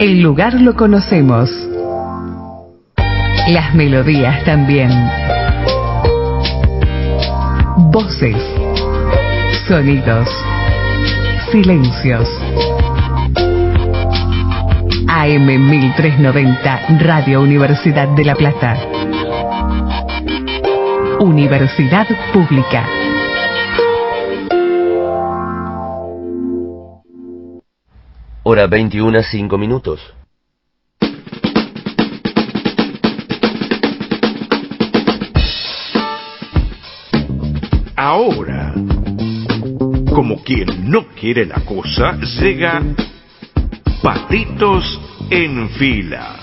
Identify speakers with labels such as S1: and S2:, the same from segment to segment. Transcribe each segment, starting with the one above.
S1: El lugar lo conocemos. Las melodías también. Voces, sonidos, silencios. AM 1390, Radio Universidad de La Plata. Universidad Pública.
S2: Hora 21:05.
S3: Ahora, como quien no quiere la cosa, llega Patitos en Fila.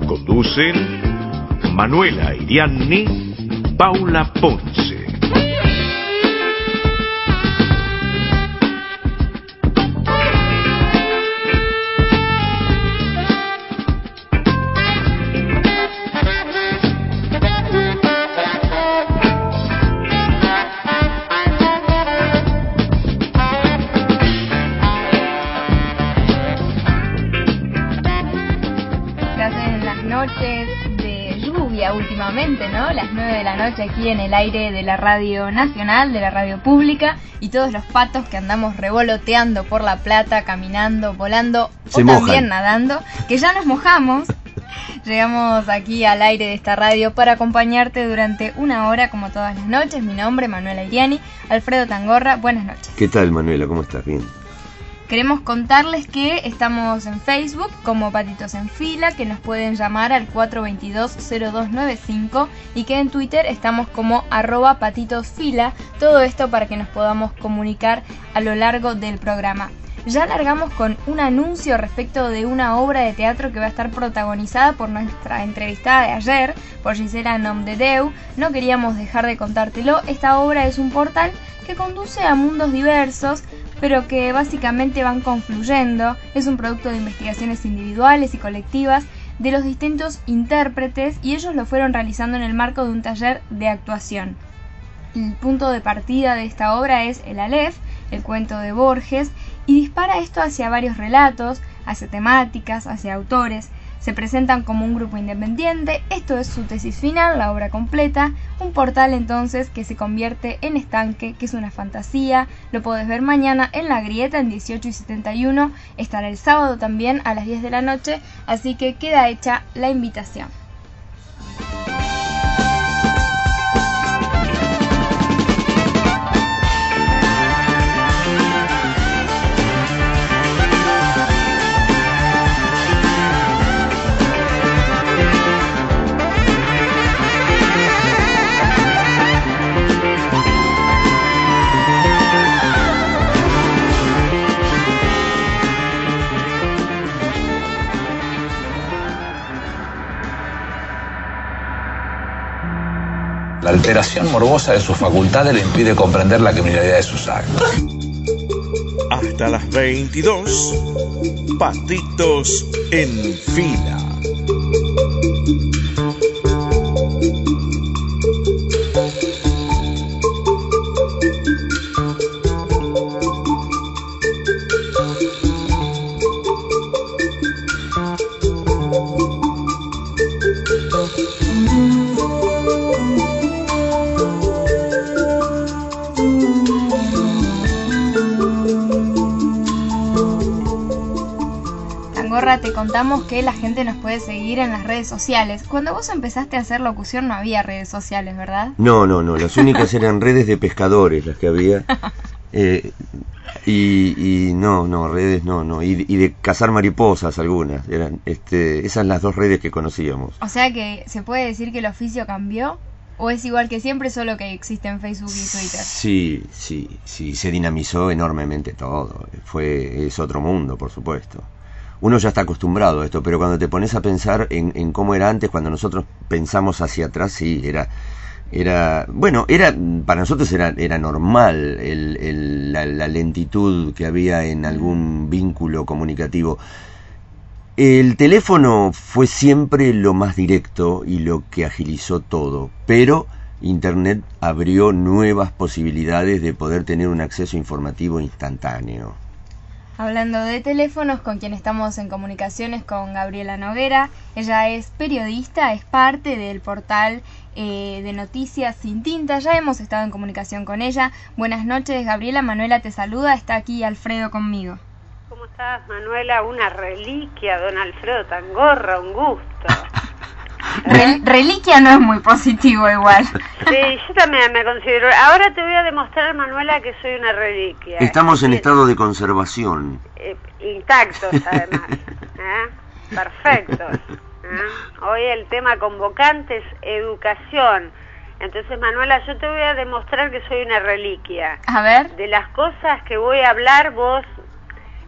S3: Conducen Manuela Irianni, Paula Ponce.
S4: Últimamente, ¿no? Las 9 de la noche aquí en el aire de la Radio Nacional, de la Radio Pública, y todos los patos que andamos revoloteando por La Plata, caminando, volando
S2: se
S4: o
S2: mojan.
S4: También nadando, que ya nos mojamos. Llegamos aquí al aire de esta radio para acompañarte durante una hora como todas las noches. Mi nombre es Manuela Iriani, Alfredo Tangorra, buenas noches.
S2: ¿Qué tal, Manuela? ¿Cómo estás? Bien.
S4: Queremos contarles que estamos en Facebook como Patitos en Fila, que nos pueden llamar al 422-0295 y que en Twitter estamos como @patitosfila. Todo esto para que nos podamos comunicar a lo largo del programa. Ya largamos con un anuncio respecto de una obra de teatro que va a estar protagonizada por nuestra entrevistada de ayer, por Gisela Nomdedeu. No queríamos dejar de contártelo. Esta obra es un portal que conduce a mundos diversos, pero que básicamente van confluyendo. Es un producto de investigaciones individuales y colectivas de los distintos intérpretes, y ellos lo fueron realizando en el marco de un taller de actuación. El punto de partida de esta obra es el Aleph, el cuento de Borges, y dispara esto hacia varios relatos, hacia temáticas, hacia autores. Se presentan como un grupo independiente. Esto es su tesis final, la obra completa. Un portal entonces que se convierte en estanque, que es una fantasía. Lo podés ver mañana en La Grieta en 18 y 71. Estará el sábado también a las 10 de la noche. Así que queda hecha la invitación.
S5: La alteración morbosa de sus facultades le impide comprender la criminalidad de sus actos.
S3: Hasta las 22, Patitos en Fila.
S4: Te contamos que la gente nos puede seguir en las redes sociales. Cuando vos empezaste a hacer locución no había redes sociales, ¿verdad?
S2: No, las únicas eran redes de pescadores las que había. Y no, redes no. Y de cazar mariposas algunas. Eran esas las dos redes que conocíamos.
S4: O sea que se puede decir que el oficio cambió. ¿O es igual que siempre, solo que existe en Facebook y Twitter?
S2: Sí, se dinamizó enormemente todo. Es otro mundo, por supuesto. Uno ya está acostumbrado a esto, pero cuando te pones a pensar en cómo era antes, cuando nosotros pensamos hacia atrás, sí, para nosotros era normal la lentitud que había en algún vínculo comunicativo. El teléfono fue siempre lo más directo y lo que agilizó todo, pero Internet abrió nuevas posibilidades de poder tener un acceso informativo instantáneo.
S4: Hablando de teléfonos, con quien estamos en comunicaciones con Gabriela Noguera. Ella es periodista, es parte del portal de Noticias Sin Tinta. Ya hemos estado en comunicación con ella. Buenas noches, Gabriela. Manuela te saluda. Está aquí Alfredo conmigo.
S6: ¿Cómo estás, Manuela? Una reliquia, don Alfredo Tangorra, un gusto.
S4: Reliquia no es muy positivo igual.
S6: Sí, yo también me considero. Ahora te voy a demostrar, Manuela, que soy una reliquia.
S2: Estamos en estado de conservación.
S6: Intactos, además. Perfectos. Hoy el tema convocante es educación. Entonces, Manuela, yo te voy a demostrar que soy una reliquia.
S4: A ver.
S6: De las cosas que voy a hablar, vos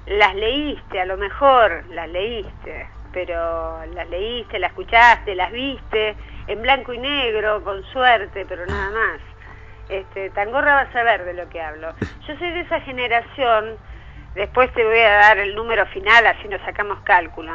S6: las leíste, a lo mejor las leíste. Pero las leíste, las escuchaste, las viste, en blanco y negro, con suerte, pero nada más. Tangorra va a saber de lo que hablo. Yo soy de esa generación, después te voy a dar el número final, así nos sacamos cálculo,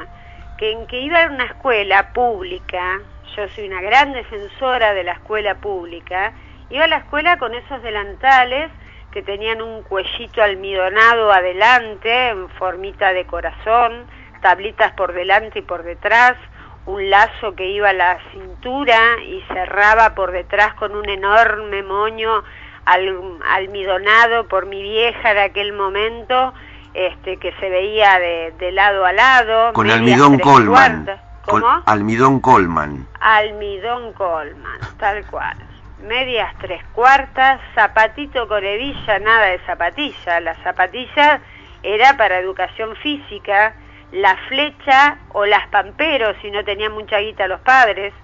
S6: que iba a una escuela pública. Yo soy una gran defensora de la escuela pública. Iba a la escuela con esos delantales que tenían un cuellito almidonado adelante, en formita de corazón, tablitas por delante y por detrás, un lazo que iba a la cintura y cerraba por detrás con un enorme moño almidonado por mi vieja de aquel momento, que se veía de lado a lado.
S2: Con almidón Colman.
S6: ¿Cómo?
S2: Con almidón Colman.
S6: Almidón Colman, tal cual. Medias 3/4, zapatito con hebilla, nada de zapatilla. La zapatilla era para educación física, la flecha o las pamperos si no tenían mucha guita los padres,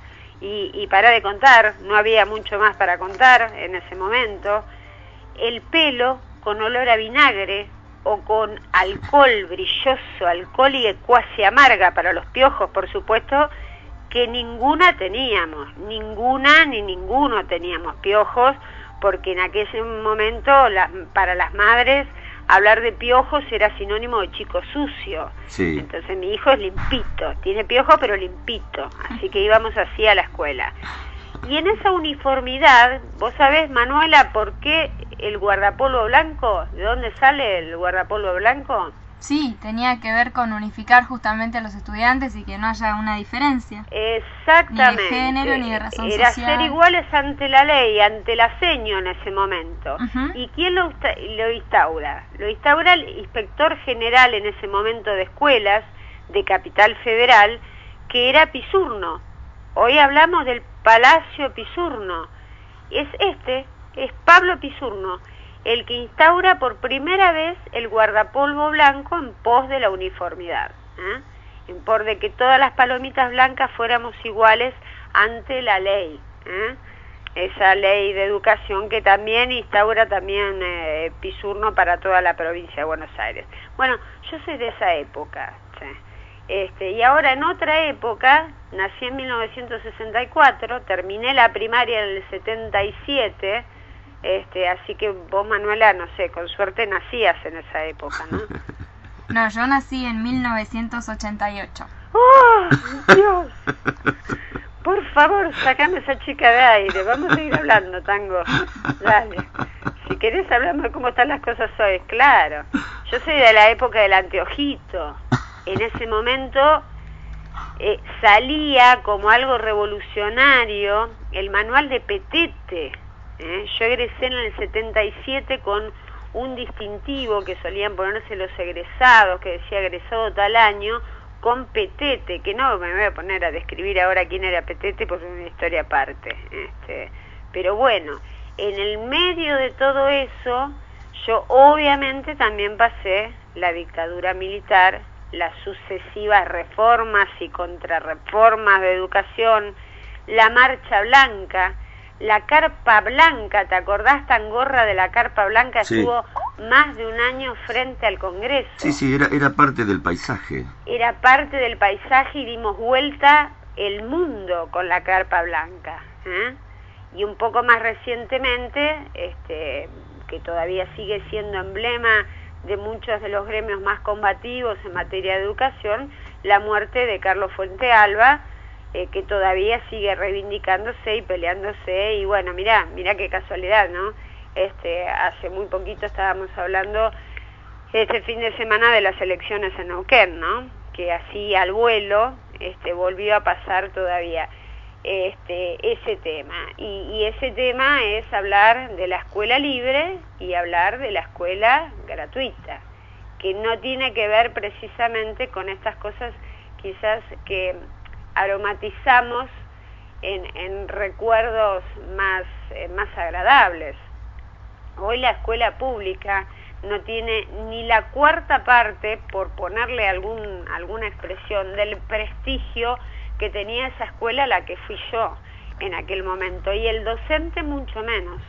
S6: y para de contar, no había mucho más para contar en ese momento. El pelo con olor a vinagre o con alcohol brilloso, alcohol y cuasi amarga para los piojos, por supuesto, que ninguna teníamos, ninguna ni ninguno teníamos piojos, porque en aquel momento para las madres hablar de piojos era sinónimo de chico sucio.
S2: Sí.
S6: Entonces mi hijo es limpito, tiene piojos pero limpito, así que íbamos así a la escuela. Y en esa uniformidad, vos sabés, Manuela, ¿por qué el guardapolvo blanco? ¿De dónde sale el guardapolvo blanco?
S4: Sí, tenía que ver con unificar justamente a los estudiantes y que no haya una diferencia.
S6: Exactamente.
S4: Ni de género ni de razón
S6: Era
S4: social.
S6: ser iguales ante la ley, ante la seño en ese momento.
S4: Uh-huh.
S6: ¿Y quién lo instaura? Lo instaura el inspector general en ese momento de escuelas de Capital Federal, que era Pisurno. Hoy hablamos del Palacio Pisurno. Es Pablo Pisurno, el que instaura por primera vez el guardapolvo blanco en pos de la uniformidad, en pos de que todas las palomitas blancas fuéramos iguales ante la ley, esa ley de educación que también instaura también Pisurno para toda la provincia de Buenos Aires. Bueno, yo soy de esa época, y ahora en otra época, nací en 1964, terminé la primaria en el 77, así que vos, Manuela, no sé, con suerte nacías en esa época, ¿no?
S4: No, yo nací en 1988.
S6: ¡Oh, Dios! Por favor, sacame esa chica de aire, vamos a ir hablando, Tango. Dale. Si querés hablamos de cómo están las cosas hoy, claro. Yo soy de la época del anteojito. En ese momento salía como algo revolucionario el manual de Petete. Yo egresé en el 77 con un distintivo que solían ponerse los egresados, que decía egresado tal año, con Petete, que no me voy a poner a describir ahora quién era Petete porque es una historia aparte. Pero bueno, en el medio de todo eso, yo obviamente también pasé la dictadura militar, las sucesivas reformas y contrarreformas de educación, la marcha blanca, la carpa blanca. ¿Te acordás, Tangorra, de la carpa blanca?
S2: Sí.
S6: Estuvo más de un año frente al Congreso.
S2: Sí, era parte del paisaje.
S6: Era parte del paisaje y dimos vuelta el mundo con la carpa blanca. Y un poco más recientemente, que todavía sigue siendo emblema de muchos de los gremios más combativos en materia de educación, la muerte de Carlos Fuente Alba, que todavía sigue reivindicándose y peleándose. Y bueno, mirá qué casualidad, ¿no? Hace muy poquito estábamos hablando este fin de semana de las elecciones en Neuquén, ¿no? Que así al vuelo volvió a pasar todavía ese tema. Y ese tema es hablar de la escuela libre y hablar de la escuela gratuita, que no tiene que ver precisamente con estas cosas quizás que aromatizamos en recuerdos más agradables. Hoy la escuela pública no tiene ni la cuarta parte, por ponerle alguna expresión, del prestigio que tenía esa escuela a la que fui yo en aquel momento, y el docente mucho menos.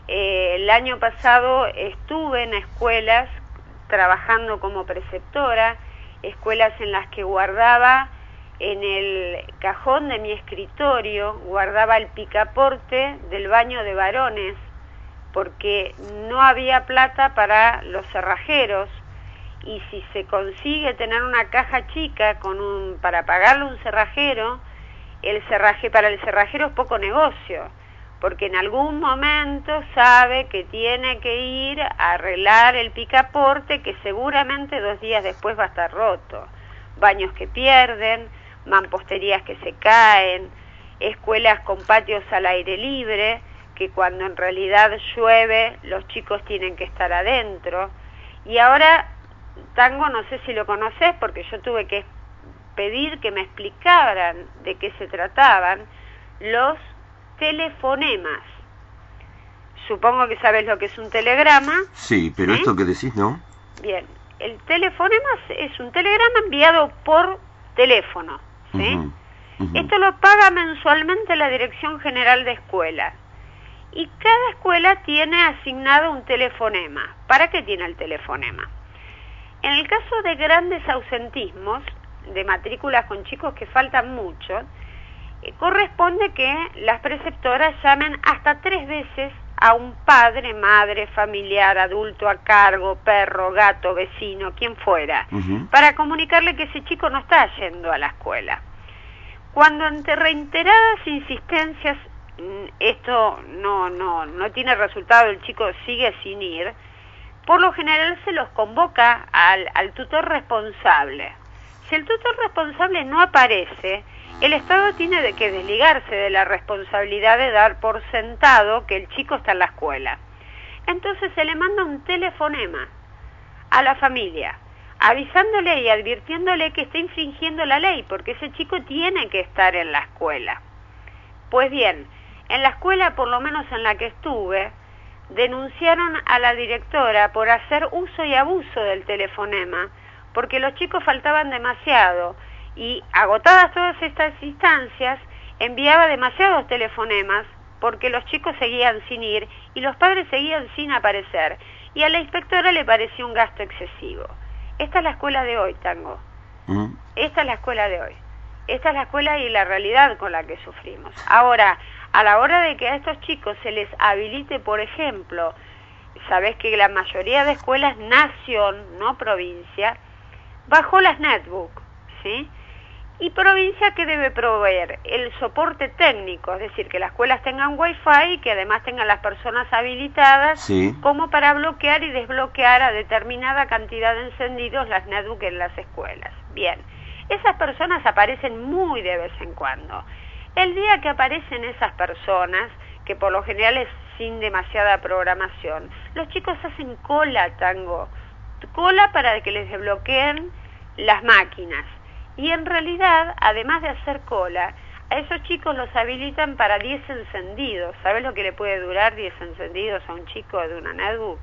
S6: El año pasado estuve en escuelas trabajando como preceptora, escuelas en las que guardaba en el cajón de mi escritorio, guardaba el picaporte del baño de varones, porque no había plata para los cerrajeros, y si se consigue tener una caja chica para pagarle un cerrajero, para el cerrajero es poco negocio, porque en algún momento sabe que tiene que ir a arreglar el picaporte, que seguramente 2 días después va a estar roto. Baños que pierden, mamposterías que se caen, escuelas con patios al aire libre, que cuando en realidad llueve los chicos tienen que estar adentro. Y ahora, Tango, no sé si lo conoces, porque yo tuve que pedir que me explicaran de qué se trataban los telefonemas. Supongo que sabes lo que es un telegrama.
S2: Sí, pero esto que decís, ¿no?
S6: Bien, el telefonema es un telegrama enviado por teléfono, ¿sí? Esto lo paga mensualmente la Dirección General de Escuelas. Y cada escuela tiene asignado un telefonema. ¿Para qué tiene el telefonema? En el caso de grandes ausentismos, de matrículas con chicos que faltan mucho, corresponde que las preceptoras llamen hasta 3 veces a un padre, madre, familiar, adulto a cargo, perro, gato, vecino, quien fuera, para comunicarle que ese chico no está yendo a la escuela. Cuando ante reiteradas insistencias esto no tiene resultado, el chico sigue sin ir, por lo general se los convoca al tutor responsable. Si el tutor responsable no aparece, el Estado tiene que desligarse de la responsabilidad de dar por sentado que el chico está en la escuela. Entonces se le manda un telefonema a la familia, avisándole y advirtiéndole que está infringiendo la ley, porque ese chico tiene que estar en la escuela. Pues bien, en la escuela, por lo menos en la que estuve, denunciaron a la directora por hacer uso y abuso del telefonema, porque los chicos faltaban demasiado, y agotadas todas estas instancias, enviaba demasiados telefonemas, porque los chicos seguían sin ir, y los padres seguían sin aparecer, y a la inspectora le pareció un gasto excesivo. Esta es la escuela de hoy, Tango. Esta es la escuela de hoy. Esta es la escuela y la realidad con la que sufrimos. Ahora, a la hora de que a estos chicos se les habilite, por ejemplo, sabés que la mayoría de escuelas nación, no provincia, bajó las netbook, ¿sí? Y provincia, ¿qué debe proveer? El soporte técnico, es decir, que las escuelas tengan wifi y que además tengan las personas habilitadas,
S2: sí,
S6: como para bloquear y desbloquear a determinada cantidad de encendidos las netbook en las escuelas. Bien, esas personas aparecen muy de vez en cuando. El día que aparecen esas personas, que por lo general es sin demasiada programación, los chicos hacen cola, Tango, cola para que les desbloqueen las máquinas. Y en realidad, además de hacer cola, a esos chicos los habilitan para 10 encendidos. ¿Sabes lo que le puede durar 10 encendidos a un chico de una netbook?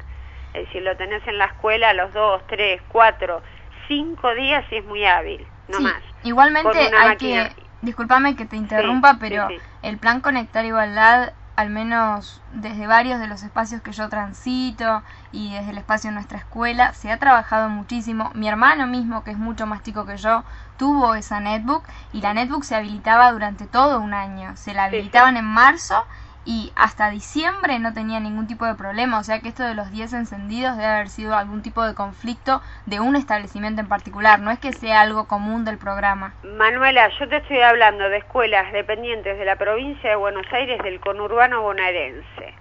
S6: Es decir, lo tenés en la escuela a los 2, 3, 4, 5 días y es muy hábil, no
S4: sí,
S6: más.
S4: Igualmente hay que, discúlpame que te interrumpa, sí, pero sí. El plan Conectar Igualdad, al menos desde varios de los espacios que yo transito y desde el espacio de nuestra escuela, se ha trabajado muchísimo. Mi hermano mismo, que es mucho más chico que yo, tuvo esa netbook y la netbook se habilitaba durante todo un año. Se la habilitaban en marzo y hasta diciembre no tenía ningún tipo de problema. O sea que esto de los 10 encendidos debe haber sido algún tipo de conflicto de un establecimiento en particular. No es que sea algo común del programa.
S6: Manuela, yo te estoy hablando de escuelas dependientes de la provincia de Buenos Aires, del conurbano bonaerense.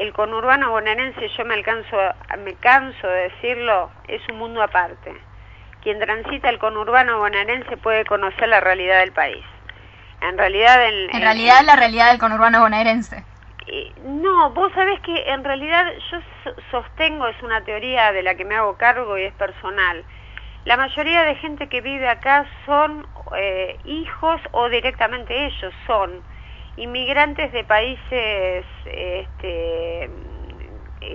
S6: el conurbano bonaerense, yo me canso de decirlo, es un mundo aparte. Quien transita el conurbano bonaerense puede conocer la realidad del país. En realidad,
S4: la realidad del conurbano bonaerense.
S6: No, vos sabés que en realidad yo sostengo, es una teoría de la que me hago cargo y es personal. La mayoría de gente que vive acá son hijos o directamente ellos son inmigrantes de países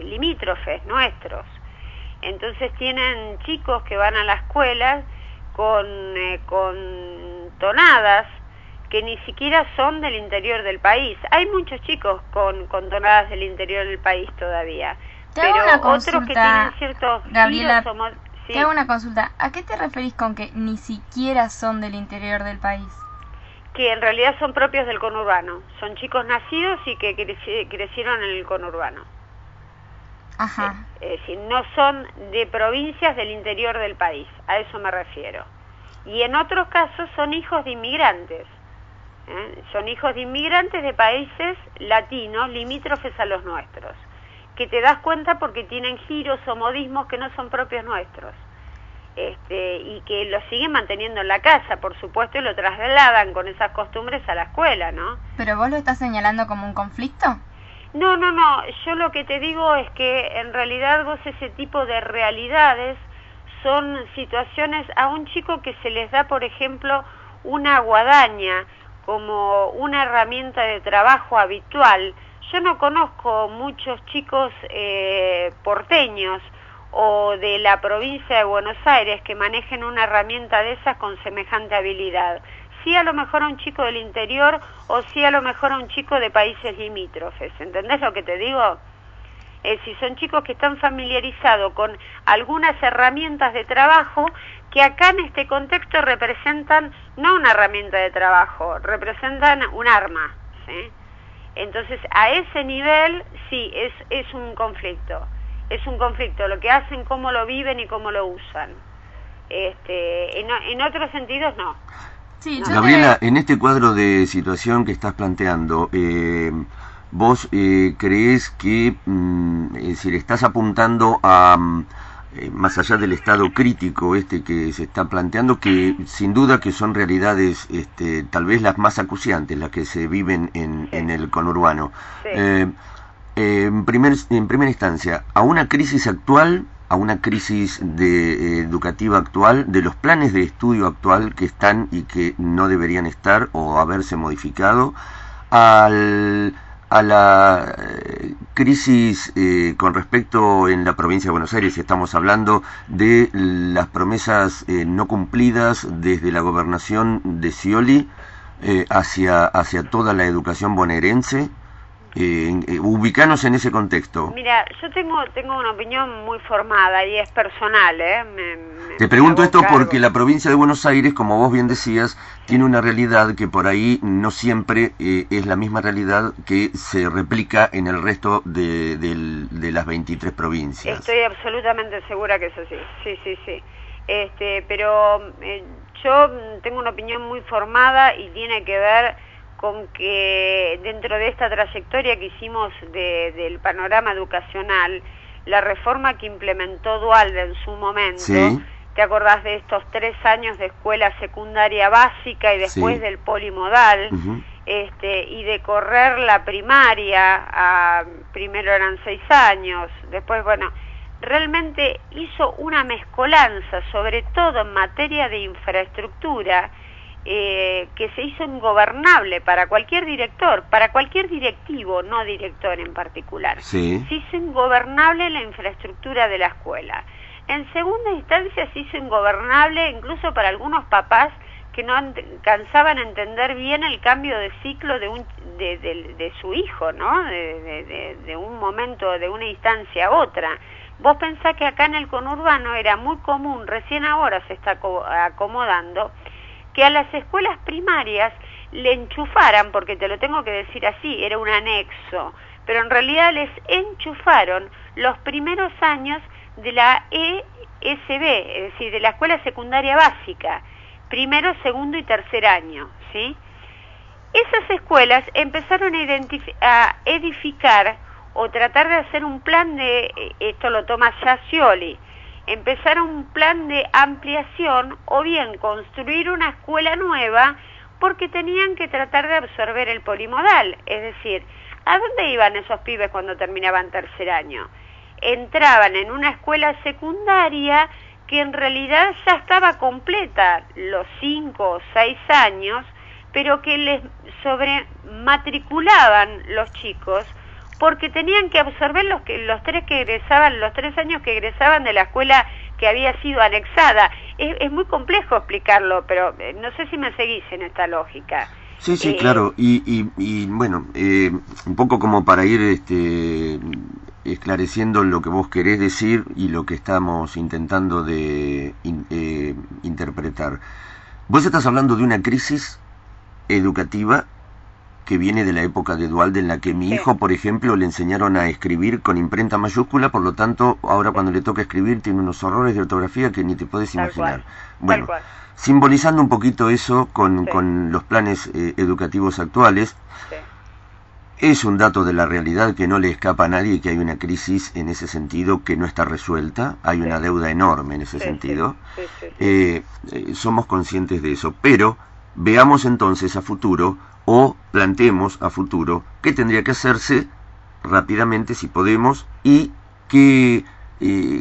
S6: limítrofes nuestros. Entonces tienen chicos que van a la escuela con tonadas que ni siquiera son del interior del país. Hay muchos chicos con tonadas del interior del país todavía, pero otros que tienen ciertos
S4: Gabriela,
S6: ¿sí?
S4: Te hago una consulta. ¿A qué te referís con que ni siquiera son del interior del país?
S6: Que en realidad son propios del conurbano. Son chicos nacidos y que crecieron en el conurbano.
S4: Ajá.
S6: Es decir, no son de provincias del interior del país. A eso me refiero. Y en otros casos son hijos de inmigrantes. Son hijos de inmigrantes de países latinos limítrofes a los nuestros, que te das cuenta porque tienen giros o modismos que no son propios nuestros, y que los siguen manteniendo en la casa, por supuesto, y lo trasladan con esas costumbres a la escuela, ¿no?
S4: ¿Pero vos lo estás señalando como un conflicto?
S6: No, yo lo que te digo es que en realidad vos ese tipo de realidades son situaciones a un chico que se les da, por ejemplo, una guadaña como una herramienta de trabajo habitual. Yo no conozco muchos chicos porteños o de la provincia de Buenos Aires que manejen una herramienta de esas con semejante habilidad. Sí, a lo mejor a un chico del interior o sí a lo mejor a un chico de países limítrofes. ¿Entendés lo que te digo? Si son chicos que están familiarizados con algunas herramientas de trabajo que acá en este contexto representan no una herramienta de trabajo, representan un arma, ¿sí? Entonces, a ese nivel, sí, es un conflicto. Es un conflicto lo que hacen, cómo lo viven y cómo lo usan. En otros sentidos, no.
S4: Sí,
S6: no.
S2: Gabriela, en este cuadro de situación que estás planteando, ¿vos creés que, es decir, estás apuntando a, más allá del estado crítico que se está planteando, que sin duda que son realidades tal vez las más acuciantes, las que se viven en el conurbano?
S6: Sí.
S2: En primera instancia, a una crisis actual, a una crisis educativa actual, de los planes de estudio actual que están y que no deberían estar o haberse modificado, a la crisis con respecto en la provincia de Buenos Aires. Estamos hablando de las promesas no cumplidas desde la gobernación de Scioli hacia toda la educación bonaerense. Ubicanos en ese contexto.
S6: Mira, yo tengo una opinión muy formada y es personal,
S2: Te pregunto esto
S6: cargo.
S2: porque la provincia de Buenos Aires, como vos bien decías, tiene una realidad que por ahí no siempre es la misma realidad que se replica en el resto de las 23 provincias.
S6: Estoy absolutamente segura que es así, sí. Pero yo tengo una opinión muy formada y tiene que ver con que dentro de esta trayectoria que hicimos del panorama educacional, la reforma que implementó Duhalde en su momento,
S2: sí.
S6: ¿Te acordás de estos 3 años de escuela secundaria básica y después
S2: Sí.
S6: del polimodal?
S2: Uh-huh.
S6: Y de correr la primaria, primero eran 6 años, después, bueno, realmente hizo una mezcolanza, sobre todo en materia de infraestructura, que se hizo ingobernable para cualquier director, para cualquier directivo, no director en particular.
S2: Sí.
S6: Se hizo ingobernable la infraestructura de la escuela. En segunda instancia se hizo ingobernable incluso para algunos papás que no alcanzaban a entender bien el cambio de ciclo de su hijo, ¿no? De un momento, de una instancia a otra. Vos pensás que acá en el conurbano era muy común, recién ahora se está acomodando, que a las escuelas primarias le enchufaran, porque te lo tengo que decir así, era un anexo, pero en realidad les enchufaron los primeros años de la ESB, es decir, de la escuela secundaria básica, primero, segundo y tercer año, ¿sí? Esas escuelas empezaron a edificar o tratar de hacer un plan de, esto lo toma Scioli, empezar un plan de ampliación o bien construir una escuela nueva, porque tenían que tratar de absorber el polimodal. Es decir, ¿a dónde iban esos pibes cuando terminaban tercer año? Entraban en una escuela secundaria que en realidad ya estaba completa los 5 o 6 años, pero que les sobrematriculaban los chicos porque tenían que absorber los 3 años que egresaban de la escuela que había sido anexada. Es muy complejo explicarlo, pero no sé si me seguís en esta lógica.
S2: Sí, claro, y bueno, un poco como para ir esclareciendo lo que vos querés decir y lo que estamos intentando de interpretar. Vos estás hablando de una crisis educativa que viene de la época de Duhalde, en la que mi hijo, por ejemplo, le enseñaron a escribir con imprenta mayúscula, por lo tanto, ahora cuando le toca escribir tiene unos horrores de ortografía que ni te puedes imaginar. Bueno, simbolizando un poquito eso con los planes educativos actuales, es un dato de la realidad que no le escapa a nadie, que hay una crisis en ese sentido que no está resuelta, hay una deuda enorme en ese sentido, somos conscientes de eso, pero veamos entonces a futuro, o planteemos a futuro qué tendría que hacerse rápidamente, si podemos, y que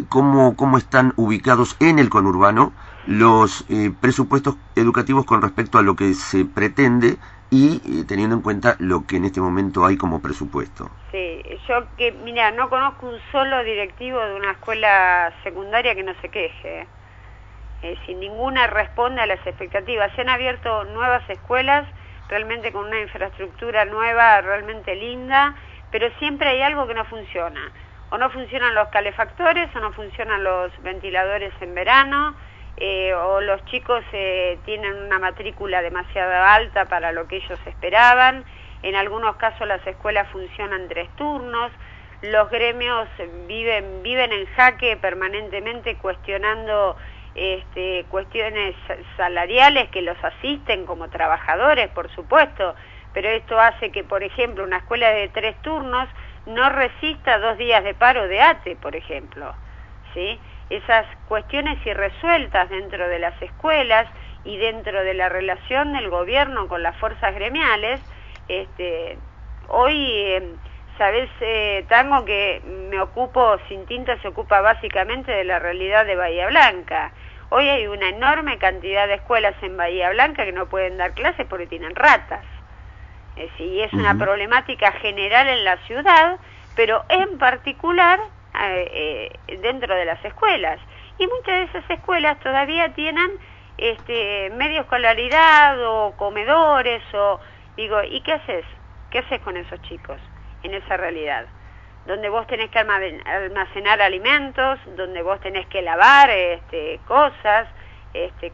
S2: cómo están ubicados en el conurbano los presupuestos educativos con respecto a lo que se pretende y teniendo en cuenta lo que en este momento hay como presupuesto.
S6: Sí, yo mira, no conozco un solo directivo de una escuela secundaria que no se queje. Sin ninguna responde a las expectativas. Se han abierto nuevas escuelas, realmente con una infraestructura nueva, realmente linda, pero siempre hay algo que no funciona. O no funcionan los calefactores, o no funcionan los ventiladores en verano, o los chicos tienen una matrícula demasiado alta para lo que ellos esperaban. En algunos casos las escuelas funcionan 3 turnos. Los gremios viven en jaque permanentemente cuestionando cuestiones salariales que los asisten como trabajadores, por supuesto, pero esto hace que, por ejemplo, una escuela de 3 turnos no resista 2 días de paro de ATE, por ejemplo, ¿sí? Esas cuestiones irresueltas dentro de las escuelas y dentro de la relación del gobierno con las fuerzas gremiales, hoy, sabés, Tango, que me ocupo, Sin Tinta se ocupa básicamente de la realidad de Bahía Blanca. Hoy hay una enorme cantidad de escuelas en Bahía Blanca que no pueden dar clases porque tienen ratas. Y es una problemática general en la ciudad, pero en particular dentro de las escuelas. Y muchas de esas escuelas todavía tienen medio escolaridad o comedores, ¿y qué haces? ¿Qué haces con esos chicos en esa realidad? Donde vos tenés que almacenar alimentos, donde vos tenés que lavar cosas,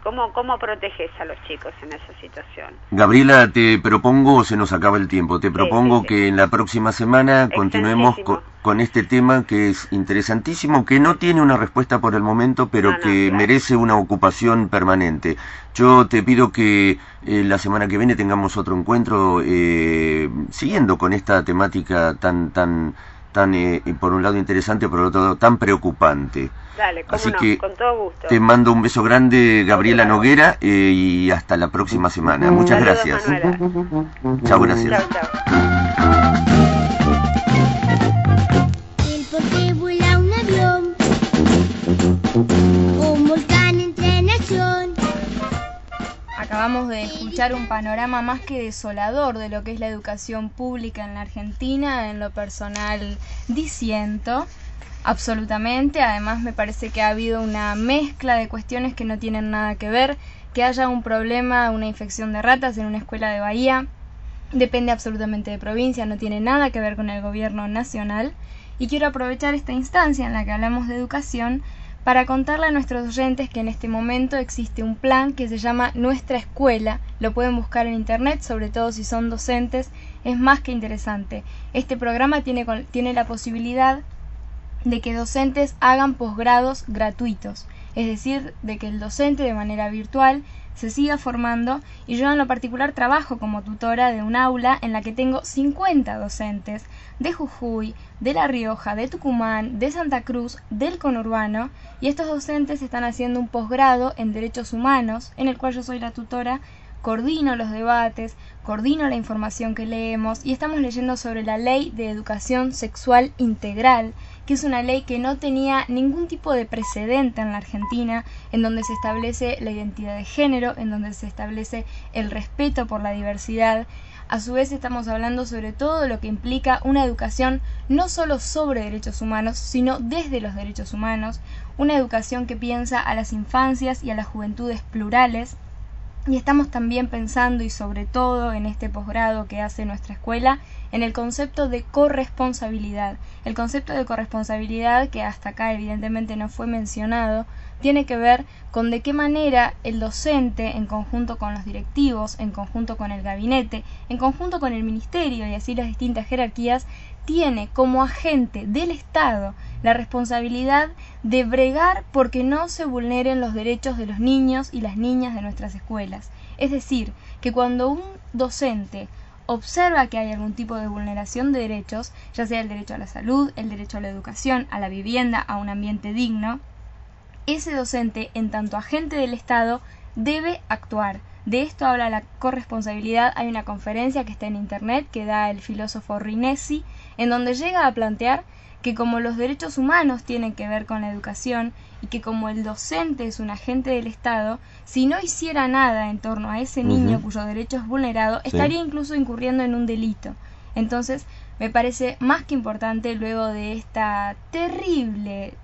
S6: ¿cómo proteges a los chicos en esa situación?
S2: Gabriela, te propongo, se nos acaba el tiempo, te propongo que en la próxima semana continuemos con este tema que es interesantísimo, que no tiene una respuesta por el momento, pero que merece una ocupación permanente. Yo te pido que la semana que viene tengamos otro encuentro siguiendo con esta temática tan por un lado interesante, por otro lado tan preocupante.
S6: Dale,
S2: así que
S6: con todo gusto.
S2: Te mando un beso grande, Gabriela Noguera, y hasta la próxima semana. Muchas gracias. Chao, gracias.
S6: Chao.
S7: El porque vuela un avión, un volcán entre nación.
S4: Acabamos de escuchar un panorama más que desolador de lo que es la educación pública en la Argentina. En lo personal disiento absolutamente. Además me parece que ha habido una mezcla de cuestiones que no tienen nada que ver. Que haya un problema, una infección de ratas en una escuela de Bahía, depende absolutamente de provincia, no tiene nada que ver con el gobierno nacional. Y quiero aprovechar esta instancia en la que hablamos de educación para contarle a nuestros oyentes que en este momento existe un plan que se llama Nuestra Escuela. Lo pueden buscar en internet, sobre todo si son docentes, es más que interesante. Este programa tiene la posibilidad de que docentes hagan posgrados gratuitos, es decir, de que el docente de manera virtual se siga formando, y yo en lo particular trabajo como tutora de un aula en la que tengo 50 docentes de Jujuy, de La Rioja, de Tucumán, de Santa Cruz, del conurbano, y estos docentes están haciendo un posgrado en Derechos Humanos, en el cual yo soy la tutora, coordino los debates, coordino la información que leemos, y estamos leyendo sobre la Ley de Educación Sexual Integral, que es una ley que no tenía ningún tipo de precedente en la Argentina, en donde se establece la identidad de género, en donde se establece el respeto por la diversidad. A su vez estamos hablando sobre todo lo que implica una educación no solo sobre derechos humanos, sino desde los derechos humanos, una educación que piensa a las infancias y a las juventudes plurales. Y estamos también pensando, y sobre todo en este posgrado que hace nuestra escuela, en el concepto de corresponsabilidad. El concepto de corresponsabilidad, que hasta acá evidentemente no fue mencionado, tiene que ver con de qué manera el docente, en conjunto con los directivos, en conjunto con el gabinete, en conjunto con el ministerio y así las distintas jerarquías, tiene como agente del Estado la responsabilidad de bregar porque no se vulneren los derechos de los niños y las niñas de nuestras escuelas. Es decir, que cuando un docente observa que hay algún tipo de vulneración de derechos, ya sea el derecho a la salud, el derecho a la educación, a la vivienda, a un ambiente digno, ese docente, en tanto agente del Estado, debe actuar. De esto habla la corresponsabilidad. Hay una conferencia que está en internet que da el filósofo Rinesi, en donde llega a plantear que como los derechos humanos tienen que ver con la educación y que como el docente es un agente del Estado, si no hiciera nada en torno a ese niño cuyo derecho es vulnerado, estaría incluso incurriendo en un delito. Entonces, me parece más que importante, luego de esta terrible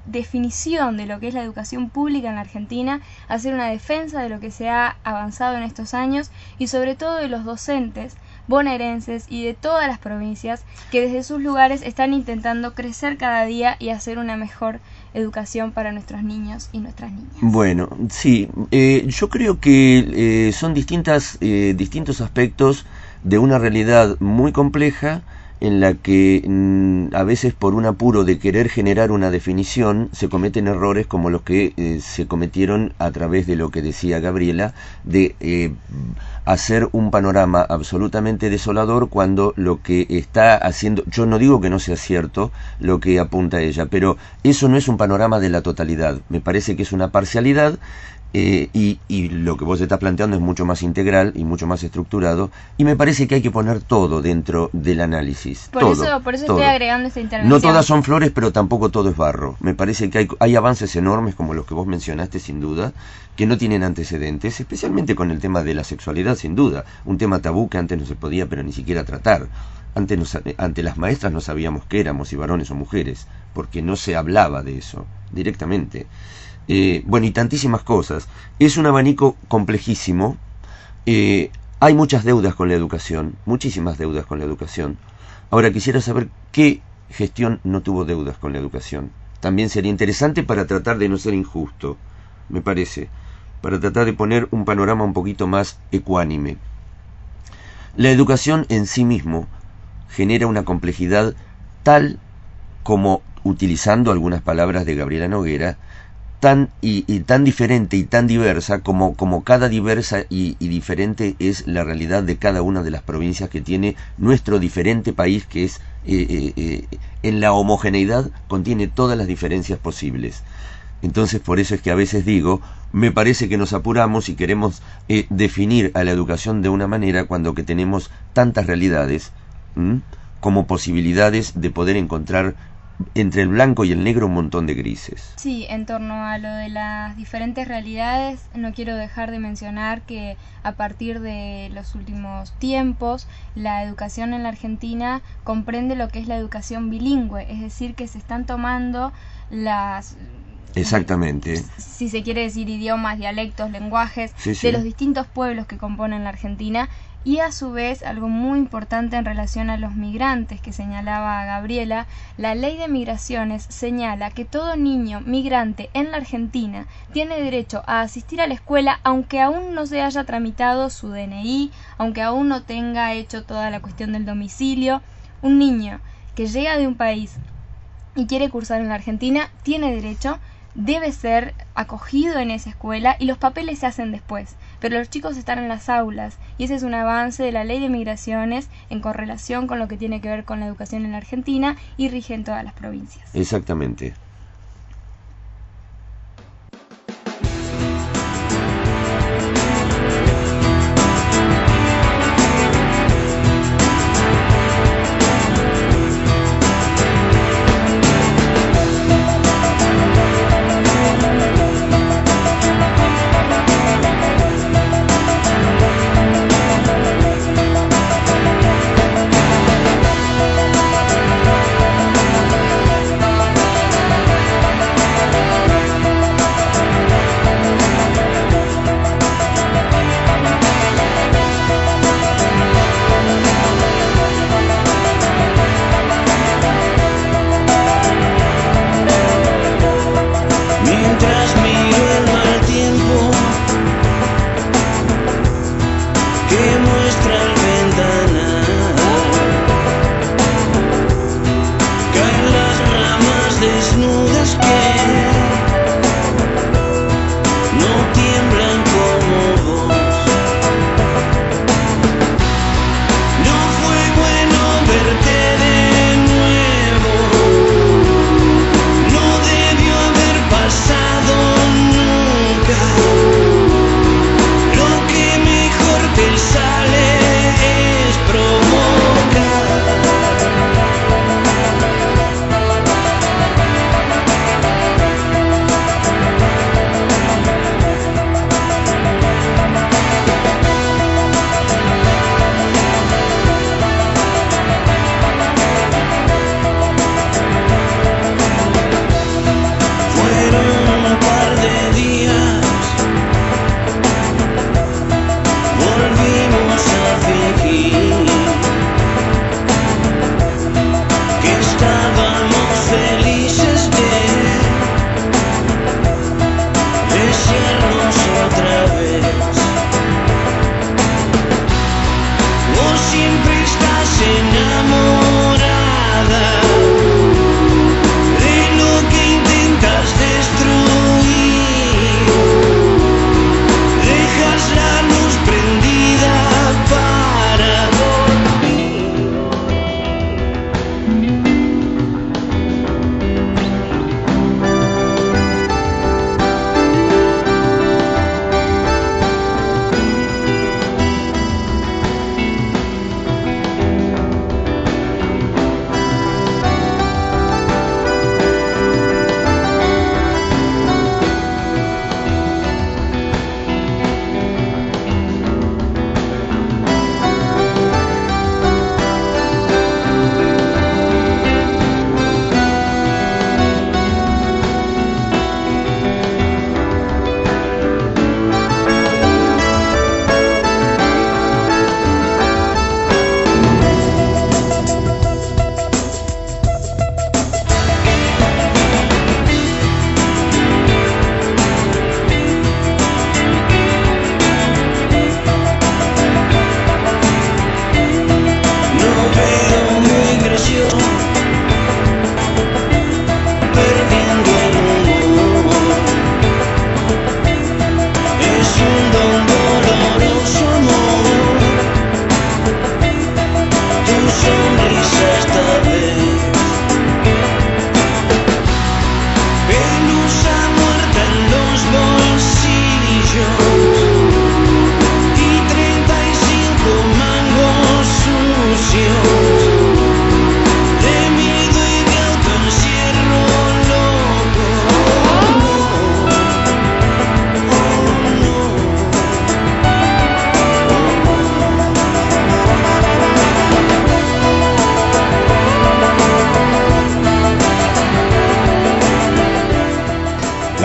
S4: definición de lo que es la educación pública en la Argentina, hacer una defensa de lo que se ha avanzado en estos años y sobre todo de los docentes bonaerenses y de todas las provincias que desde sus lugares están intentando crecer cada día y hacer una mejor educación para nuestros niños y nuestras niñas. Bueno,
S2: sí, yo creo que son distintos aspectos de una realidad muy compleja en la que a veces por un apuro de querer generar una definición se cometen errores como los que se cometieron a través de lo que decía Gabriela, de hacer un panorama absolutamente desolador cuando lo que está haciendo, yo no digo que no sea cierto lo que apunta ella, pero eso no es un panorama de la totalidad, me parece que es una parcialidad. Y lo que vos estás planteando es mucho más integral y mucho más estructurado, y me parece que hay que poner todo dentro del análisis. Por eso estoy agregando esta intervención. No todas son flores, pero tampoco todo es barro. Me parece que hay avances enormes como los que vos mencionaste, sin duda, que no tienen antecedentes, especialmente con el tema de la sexualidad, sin duda. Un tema tabú que antes no se podía pero ni siquiera tratar. Ante las maestras no sabíamos qué éramos, si varones o mujeres, porque no se hablaba de eso directamente. Bueno, y tantísimas cosas. Es un abanico complejísimo. Hay muchas deudas con la educación, muchísimas deudas con la educación. Ahora quisiera saber qué gestión no tuvo deudas con la educación. También sería interesante para tratar de no ser injusto, me parece, para tratar de poner un panorama un poquito más ecuánime. La educación en sí mismo genera una complejidad tal como, utilizando algunas palabras de Gabriela Noguera, tan diferente y tan diversa como cada diversa y diferente es la realidad de cada una de las provincias que tiene nuestro diferente país, que es en la homogeneidad contiene todas las diferencias posibles. Entonces por eso es que a veces digo, me parece que nos apuramos y queremos definir a la educación de una manera cuando que tenemos tantas realidades como posibilidades de poder encontrar entre el blanco y el negro un montón de grises.
S4: Sí, en torno a lo de las diferentes realidades, no quiero dejar de mencionar que a partir de los últimos tiempos, la educación en la Argentina comprende lo que es la educación bilingüe, es decir, que se están tomando las...
S2: Exactamente.
S4: Si se quiere decir idiomas, dialectos, lenguajes de los distintos pueblos que componen la Argentina, y a su vez algo muy importante en relación a los migrantes que señalaba Gabriela, la ley de migraciones señala que todo niño migrante en la Argentina tiene derecho a asistir a la escuela aunque aún no se haya tramitado su DNI, aunque aún no tenga hecho toda la cuestión del domicilio. Un niño que llega de un país y quiere cursar en la Argentina tiene derecho, debe ser acogido en esa escuela y los papeles se hacen después, pero los chicos están en las aulas y ese es un avance de la ley de migraciones en correlación con lo que tiene que ver con la educación en la Argentina y rige en todas las provincias.
S2: Exactamente.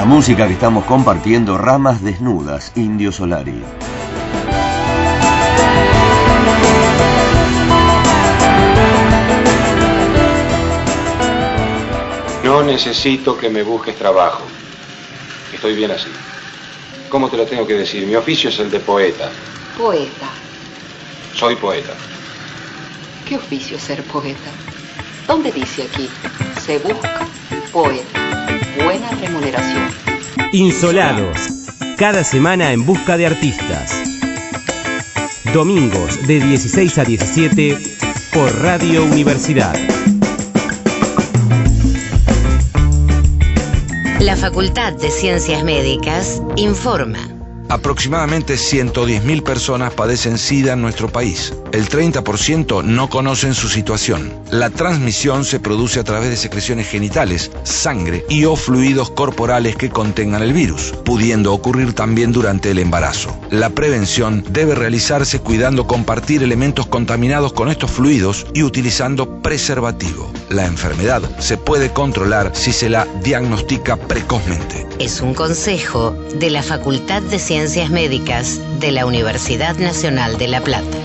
S2: La música que estamos compartiendo, Ramas Desnudas, Indio Solari.
S8: No necesito que me busques trabajo. Estoy bien así. ¿Cómo te lo tengo que decir? Mi oficio es el de poeta.
S9: Poeta.
S8: Soy poeta.
S9: ¿Qué oficio es ser poeta? ¿Dónde dice aquí? Se busca poeta. Buena remuneración.
S10: Insolados, cada semana en busca de artistas. Domingos de 16 a 17 por Radio Universidad.
S11: La Facultad de Ciencias Médicas informa.
S5: Aproximadamente 110.000 personas padecen SIDA en nuestro país. El 30% no conocen su situación. La transmisión se produce a través de secreciones genitales, sangre y o fluidos corporales que contengan el virus, pudiendo ocurrir también durante el embarazo. La prevención debe realizarse cuidando compartir elementos contaminados con estos fluidos y utilizando preservativo. La enfermedad se puede controlar si se la diagnostica precozmente.
S11: Es un consejo de la Facultad de Ciencias Médicas de la Universidad Nacional de La Plata.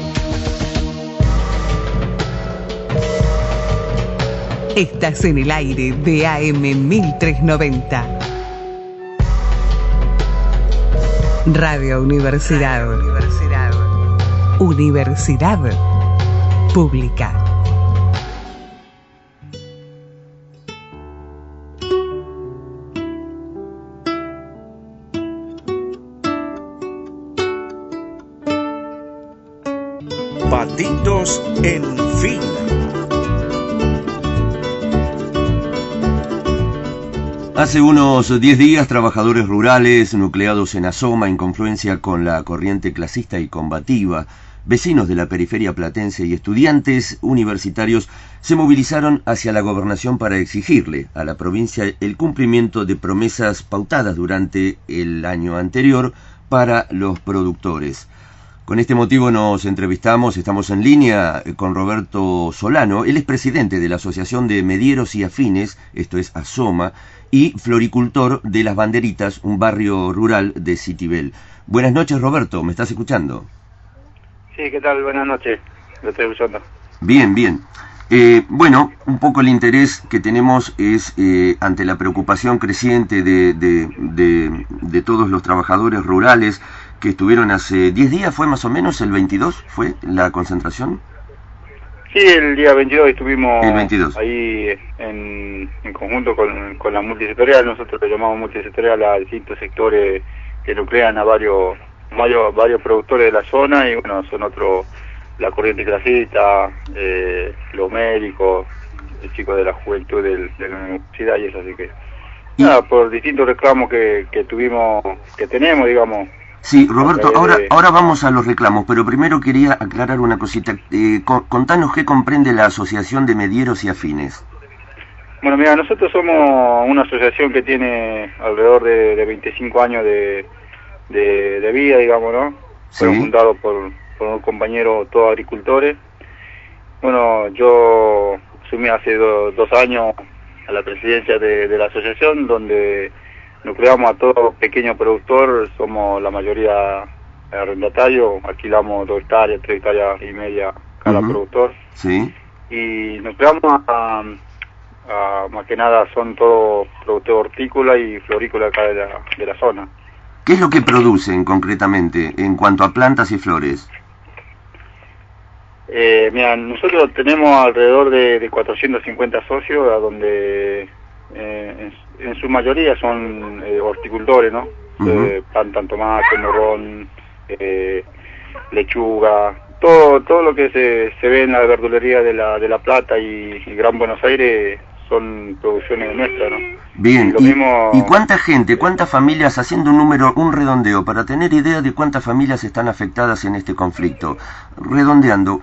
S1: Estás en el aire de AM 1390. Radio Universidad. Universidad Pública.
S3: Patitos en Fila.
S2: Hace unos 10 días, trabajadores rurales nucleados en Asoma, en confluencia con la corriente clasista y combativa, vecinos de la periferia platense y estudiantes universitarios se movilizaron hacia la gobernación para exigirle a la provincia el cumplimiento de promesas pautadas durante el año anterior para los productores. Con este motivo nos entrevistamos, estamos en línea con Roberto Solano. Él es presidente de la Asociación de Medieros y Afines, esto es Asoma, y floricultor de Las Banderitas, un barrio rural de Citibel. Buenas noches, Roberto, ¿me estás escuchando?
S12: Sí, ¿qué tal? Buenas noches, lo estoy escuchando.
S2: Bien, bien. Bueno, un poco el interés que tenemos es ante la preocupación creciente de todos los trabajadores rurales que estuvieron hace 10 días, ¿fue más o menos el 22? ¿Fue la concentración?
S12: Sí, el día 22 estuvimos
S2: el 22.
S12: Ahí en conjunto con la multisectorial. Nosotros le llamamos multisectorial a distintos sectores que nuclean a varios productores de la zona, y bueno, son la corriente clasista, los médicos, el chico de la juventud de la universidad y eso, así que nada, por distintos reclamos que tenemos, digamos.
S2: Sí, Roberto, ahora vamos a los reclamos, pero primero quería aclarar una cosita. Contanos qué comprende la Asociación de Medieros y Afines.
S12: Bueno, mira, nosotros somos una asociación que tiene alrededor de 25 años de vida, digamos, ¿no?
S2: Sí.
S12: Fue fundado por un compañero, todos agricultores. Bueno, yo asumí hace 2 años a la presidencia de la asociación, donde nucleamos a todo pequeño productor, somos la mayoría arrendatarios, alquilamos 2 hectáreas, 3 hectáreas y media cada productor.
S2: Sí.
S12: Y nucleamos a más que nada son todos productores hortícola y florícola acá de la zona.
S2: ¿Qué es lo que producen concretamente en cuanto a plantas y flores?
S12: Mira, nosotros tenemos alrededor de 450 socios, a donde en su mayoría son horticultores, ¿no? Plantan tomate, morrón, lechuga, todo lo que se ve en la verdulería de la Plata y Gran Buenos Aires son producciones nuestras, ¿no?
S2: Bien, ¿y cuánta gente, cuántas familias, haciendo un redondeo, para tener idea de cuántas familias están afectadas en este conflicto, redondeando,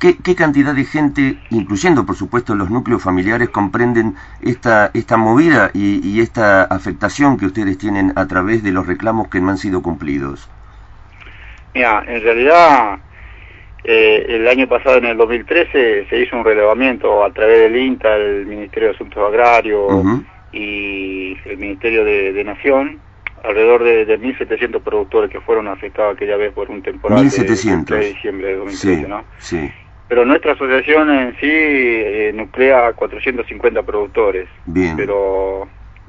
S2: ¿qué cantidad de gente, incluyendo por supuesto los núcleos familiares, comprenden esta movida y esta afectación que ustedes tienen a través de los reclamos que no han sido cumplidos?
S12: Mira, en realidad el año pasado, en el 2013, se hizo un relevamiento a través del INTA, el Ministerio de Asuntos Agrarios y el Ministerio de Nación, alrededor de 1.700 productores que fueron afectados aquella vez por un temporal
S2: 1.700.
S12: de diciembre de 2013,
S2: sí,
S12: ¿no?
S2: Sí.
S12: Pero nuestra asociación en sí nuclea 450 productores.
S2: Bien.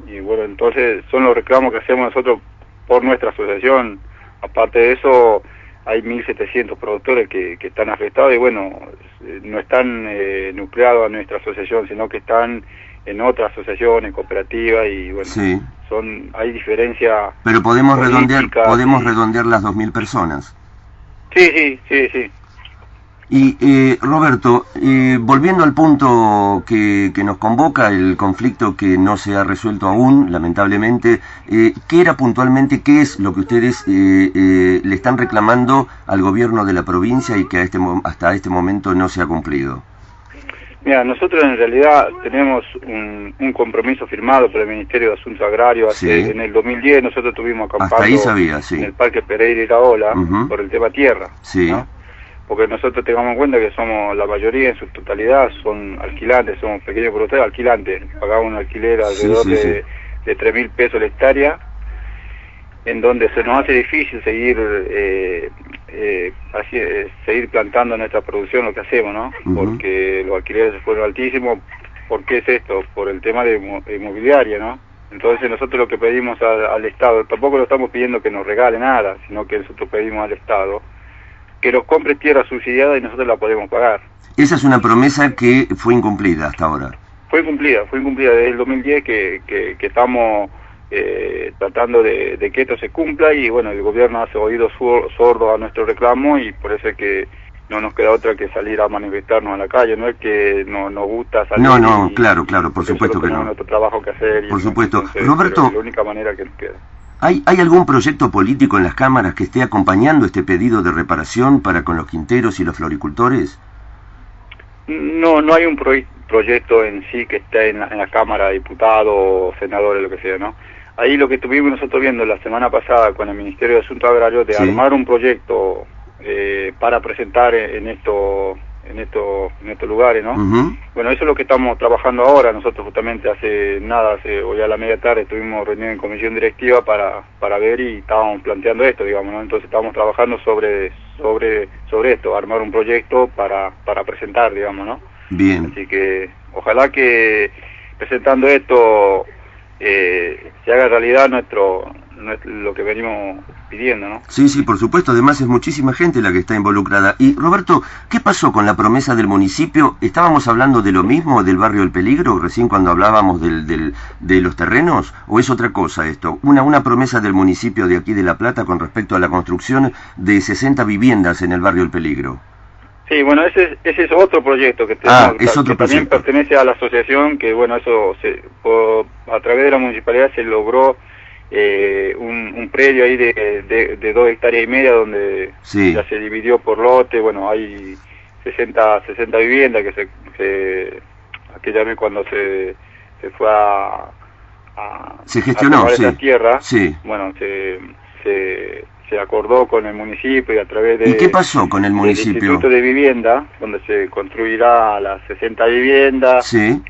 S12: Y bueno, entonces son los reclamos que hacemos nosotros por nuestra asociación. Aparte de eso, hay 1.700 productores que están afectados y bueno, no están nucleados a nuestra asociación, sino que están en otras asociaciones, cooperativas, y bueno,
S2: Sí.
S12: hay diferencia.
S2: Pero podemos redondear
S12: política, sí.
S2: redondear las 2000 personas.
S12: Sí.
S2: Y Roberto, volviendo al punto que nos convoca, el conflicto que no se ha resuelto aún, lamentablemente, ¿qué era puntualmente, qué es lo que ustedes le están reclamando al gobierno de la provincia y que hasta este momento no se ha cumplido?
S12: Mira, nosotros en realidad tenemos un compromiso firmado por el Ministerio de Asuntos Agrarios.
S2: Sí.
S12: En el 2010 nosotros estuvimos acampando
S2: Hasta ahí sabía, sí.
S12: en el Parque Pereira y La Ola,
S2: Ujú.
S12: por el tema tierra.
S2: Sí.
S12: ¿no? Porque nosotros tengamos en cuenta que somos, la mayoría en su totalidad son alquilantes, somos pequeños productores alquilantes. Pagamos un alquiler alrededor
S2: Sí.
S12: de 3.000 pesos la hectárea, en donde se nos hace difícil seguir seguir plantando nuestra producción, lo que hacemos, ¿no?
S2: Ujú.
S12: Porque los alquileres se fueron altísimos. ¿Por qué es esto? Por el tema de inmobiliaria, ¿no? Entonces nosotros lo que pedimos al Estado, tampoco lo estamos pidiendo que nos regale nada, sino que nosotros pedimos al Estado que nos compre tierra subsidiada y nosotros la podemos pagar.
S2: Esa es una promesa que fue incumplida hasta ahora.
S12: Fue incumplida desde el 2010 que estamos tratando de que esto se cumpla, y bueno, el gobierno hace oídos sordos a nuestro reclamo, y por eso es que no nos queda otra que salir a manifestarnos a la calle. No es que nos gusta salir.
S2: No, claro, por supuesto que no.
S12: Tenemos nuestro trabajo que hacer.
S2: Por supuesto.
S12: Entonces,
S2: Roberto,
S12: pero es la única manera que nos queda.
S2: ¿Hay algún proyecto político en las cámaras que esté acompañando este pedido de reparación para con los quinteros y los floricultores?
S12: No hay un proyecto en sí que esté en la Cámara de Diputados, senadores, lo que sea, ¿no? Ahí lo que estuvimos nosotros viendo la semana pasada con el Ministerio de Asuntos Agrarios, de
S2: Sí.
S12: armar un proyecto para presentar en estos lugares, ¿no?
S2: Ujú.
S12: Bueno, eso es lo que estamos trabajando ahora. Nosotros justamente hoy a la media tarde estuvimos reunidos en comisión directiva para ver, y estábamos planteando esto, digamos, ¿no? Entonces estamos trabajando sobre esto, armar un proyecto para presentar, digamos, ¿no?
S2: Bien.
S12: Así que ojalá que presentando esto se haga realidad lo que venimos pidiendo, ¿no?
S2: Sí, por supuesto, además es muchísima gente la que está involucrada. Y Roberto, ¿qué pasó con la promesa del municipio? ¿Estábamos hablando de lo mismo, del barrio El Peligro, recién cuando hablábamos de los terrenos? ¿O es otra cosa esto? Una promesa del municipio de aquí de La Plata con respecto a la construcción de 60 viviendas en el barrio El Peligro.
S12: Sí, bueno, ese es otro proyecto que tenemos,
S2: es otro
S12: que también
S2: proyecto.
S12: pertenece a la asociación, que bueno, eso a través de la municipalidad se logró un predio ahí de 2 hectáreas y media, donde
S2: Sí.
S12: ya se dividió por lote. Bueno, hay 60 viviendas que aquella vez cuando se fue
S2: Se gestionó,
S12: tomar
S2: sí.
S12: esa tierra,
S2: Sí.
S12: bueno, se acordó con el municipio, y a través de...
S2: ¿Y qué pasó con el
S12: del
S2: municipio?
S12: Instituto de Vivienda, donde se construirá las 60 viviendas,
S2: Sí.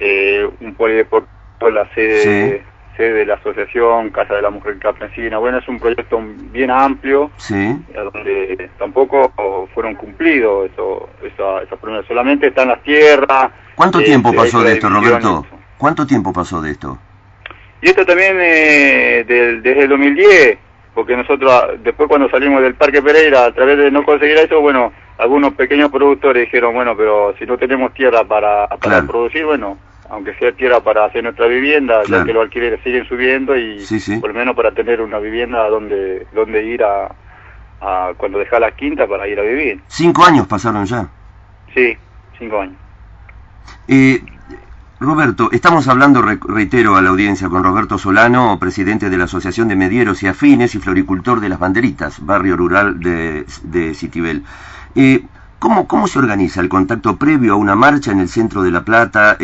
S12: un polideportivo, la sede de la asociación Casa de la Mujer Campesina. Bueno, es un proyecto bien amplio,
S2: Sí.
S12: donde tampoco fueron cumplidos esa promesa. Solamente están las tierras.
S2: ¿Cuánto tiempo
S12: se
S2: pasó
S12: hizo la
S2: de esto,
S12: división.
S2: Roberto? ¿Cuánto tiempo pasó de esto?
S12: Y esto también desde el 2010, porque nosotros, después cuando salimos del Parque Pereira, a través de no conseguir eso, bueno, algunos pequeños productores dijeron, bueno, pero si no tenemos tierra para
S2: Claro.
S12: producir, bueno, aunque sea tierra para hacer nuestra vivienda,
S2: Claro.
S12: ya que los alquileres siguen subiendo, y
S2: Sí.
S12: por lo menos para tener una vivienda donde ir a cuando dejar la quinta para ir a vivir.
S2: 5 años pasaron ya.
S12: Sí, 5 años.
S2: Roberto, estamos hablando, reitero a la audiencia, con Roberto Solano, presidente de la Asociación de Medieros y Afines y floricultor de Las Banderitas, barrio rural de Citibel. ¿Cómo se organiza el contacto previo a una marcha en el centro de La Plata?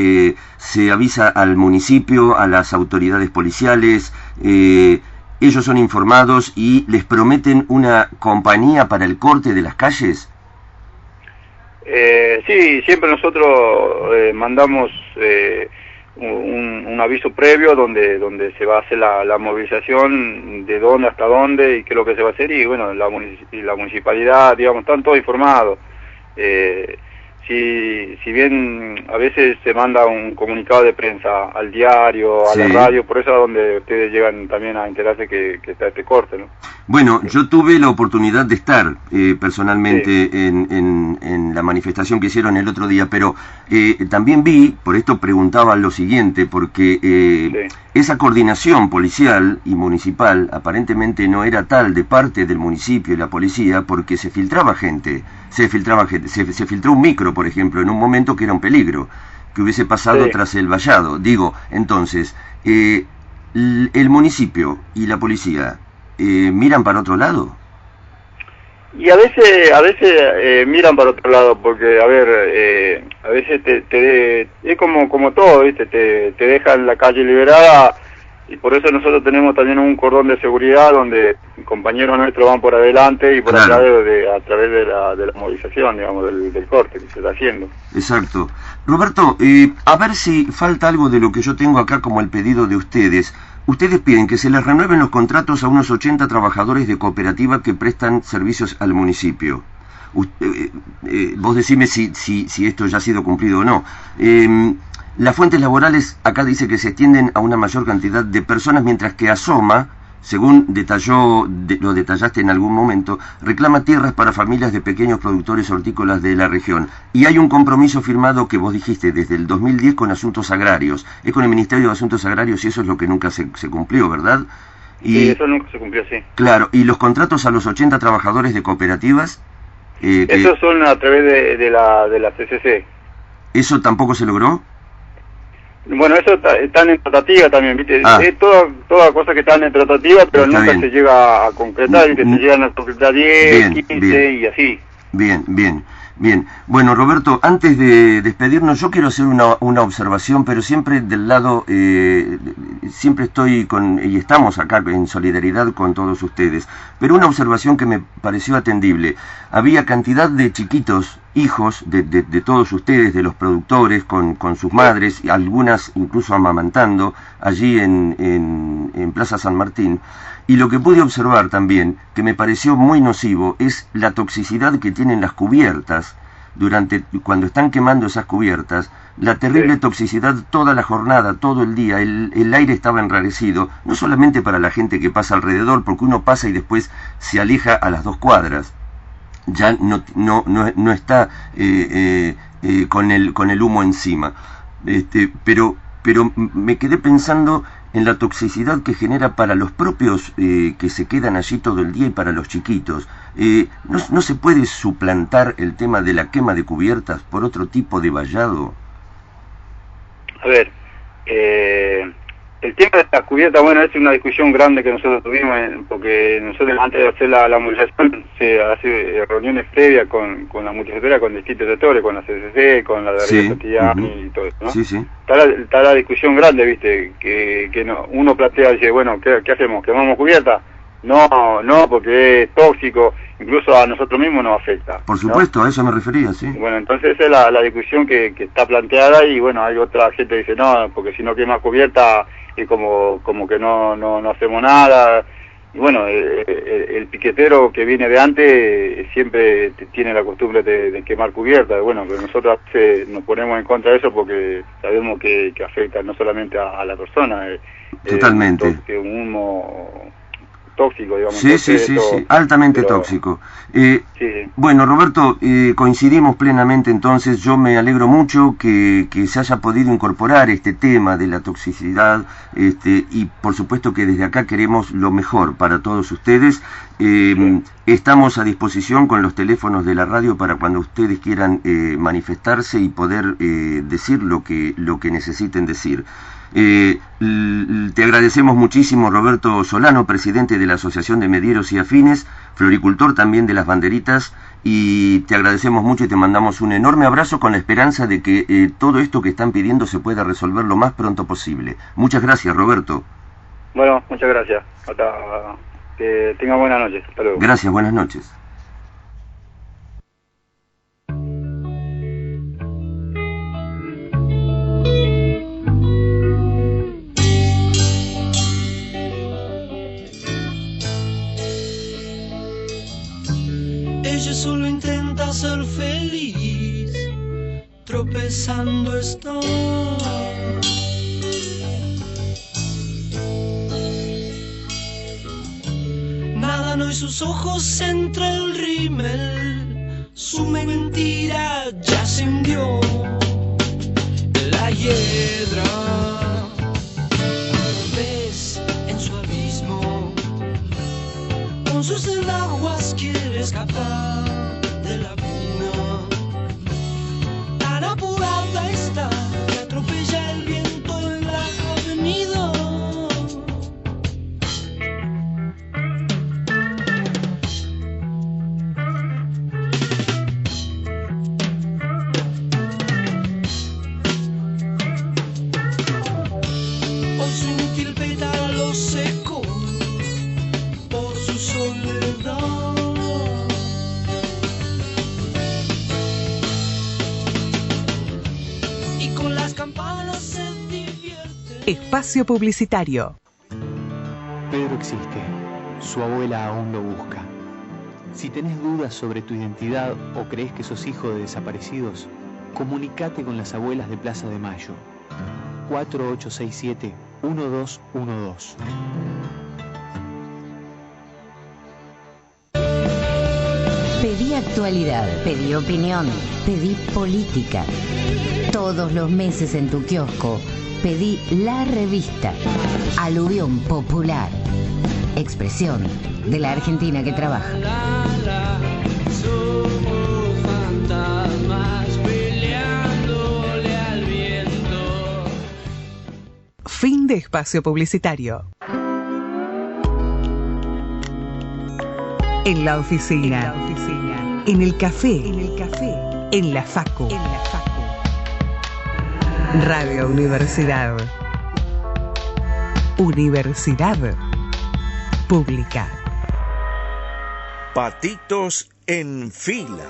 S2: ¿Se avisa al municipio, a las autoridades policiales? ¿Ellos son informados y les prometen una compañía para el corte de las calles?
S12: Sí, siempre nosotros mandamos un aviso previo donde se va a hacer la movilización, de dónde hasta dónde y qué es lo que se va a hacer, y bueno, la municipalidad, digamos, están todos informados. Si bien a veces se manda un comunicado de prensa al diario, a la radio, por eso es donde ustedes llegan también a enterarse que está este corte, ¿no?
S2: Bueno, yo tuve la oportunidad de estar personalmente en la manifestación que hicieron el otro día, pero también vi, por esto preguntaba lo siguiente, porque esa coordinación policial y municipal aparentemente no era tal de parte del municipio y la policía, porque se filtraba gente, se filtró un micro, por ejemplo, en un momento que era un peligro, que hubiese pasado tras el vallado. Digo, entonces, el municipio y la policía miran para otro lado.
S12: Y a veces miran para otro lado, porque a veces es como todo, ¿viste? Te dejan la calle liberada, y por eso nosotros tenemos también un cordón de seguridad donde compañeros nuestros van por adelante y por atrás a través de la movilización, digamos, del corte que se está haciendo.
S2: Exacto. Roberto, a ver si falta algo de lo que yo tengo acá como el pedido de ustedes. Ustedes piden que se les renueven los contratos a unos 80 trabajadores de cooperativa que prestan servicios al municipio. Vos decime si esto ya ha sido cumplido o no. Las fuentes laborales acá dice que se extienden a una mayor cantidad de personas, mientras que Asoma, según lo detallaste en algún momento, reclama tierras para familias de pequeños productores hortícolas de la región. Y hay un compromiso firmado que vos dijiste desde el 2010 con Asuntos Agrarios. Es con el Ministerio de Asuntos Agrarios y eso es lo que nunca se cumplió, ¿verdad?
S12: Sí, eso nunca se cumplió, sí.
S2: Claro, ¿y los contratos a los 80 trabajadores de cooperativas?
S12: Esos son a través de la CCC.
S2: ¿Eso tampoco se logró?
S12: Bueno, eso está en tratativa también, ¿viste? Es toda cosa que está en tratativa, pero
S2: está
S12: nunca
S2: bien.
S12: se llega a concretar, ¿viste? Se llegan a concretar 10, 15 y así.
S2: Bien. Bueno, Roberto, antes de despedirnos, yo quiero hacer una observación, pero siempre del lado, siempre estoy y estamos acá en solidaridad con todos ustedes, pero una observación que me pareció atendible. Había cantidad de chiquitos, hijos de todos ustedes, de los productores, con sus madres, y algunas incluso amamantando, allí en Plaza San Martín. Y lo que pude observar también, que me pareció muy nocivo, es la toxicidad que tienen las cubiertas, cuando están quemando esas cubiertas, la terrible toxicidad toda la jornada, todo el día, el aire estaba enrarecido, no solamente para la gente que pasa alrededor, porque uno pasa y después se aleja a las 2 cuadras, ya no está con el humo encima, pero me quedé pensando en la toxicidad que genera para los propios que se quedan allí todo el día y para los chiquitos. ¿No se puede suplantar el tema de la quema de cubiertas por otro tipo de vallado?
S12: A ver, el tema de las cubiertas, bueno, es una discusión grande que nosotros tuvimos, porque nosotros antes de hacer la movilización se hace reuniones previas con la multisectorial, con distintos sectores, con la CCC, con la de Río y todo eso, ¿no?
S2: Sí.
S12: Está la discusión grande, ¿viste? Que uno plantea, dice, bueno, ¿qué hacemos? ¿Quemamos cubierta? No, porque es tóxico, incluso a nosotros mismos nos afecta.
S2: Por supuesto, ¿no? A eso me refería, sí.
S12: Bueno, entonces esa es la discusión que está planteada, y bueno, hay otra gente que dice, no, porque si no quemas cubierta es como que no hacemos nada. Y bueno, el piquetero que viene de antes siempre tiene la costumbre de quemar cubierta. Bueno, pero nosotros nos ponemos en contra de eso porque sabemos que afecta no solamente a la persona.
S2: Totalmente.
S12: Que un humo tóxico, digamos.
S2: Sí, altamente tóxico. Bueno, Roberto, coincidimos plenamente entonces. Yo me alegro mucho que se haya podido incorporar este tema de la toxicidad, y por supuesto que desde acá queremos lo mejor para todos ustedes. Estamos a disposición con los teléfonos de la radio para cuando ustedes quieran manifestarse y poder decir lo que necesiten decir. Te agradecemos muchísimo, Roberto Solano, presidente de la Asociación de Medieros y Afines, floricultor también de Las Banderitas, y te agradecemos mucho y te mandamos un enorme abrazo con la esperanza de que todo esto que están pidiendo se pueda resolver lo más pronto posible. Muchas gracias, Roberto.
S12: Bueno, muchas gracias. Que tenga buenas noches. Hasta luego.
S2: Gracias, buenas noches.
S13: Ella solo intenta ser feliz, tropezando está. Nada mano y sus ojos entre el rímel. Su mentira ya se hundió en la hiedra. Ves en su abismo, con sus enaguas quiere escapar de la cuna. Tan apurada está que atropella el viento en la avenida. Hoy su inútil pétalo secó por su soledad. Y con las campanas se divierte.
S1: Espacio publicitario.
S14: Pedro existe. Su abuela aún lo busca. Si tenés dudas sobre tu identidad o crees que sos hijo de desaparecidos, comunicate con las abuelas de Plaza de Mayo. 4867-1212.
S11: Pedí actualidad, pedí opinión, pedí política. Todos los meses en tu kiosco, pedí la revista Aluvión Popular. Expresión de la Argentina que trabaja.
S13: Somos fantasmas peleándole al viento.
S1: Fin de espacio publicitario. En la oficina. En el café. En la facu. Radio Universidad. Universidad Pública.
S3: Patitos en fila.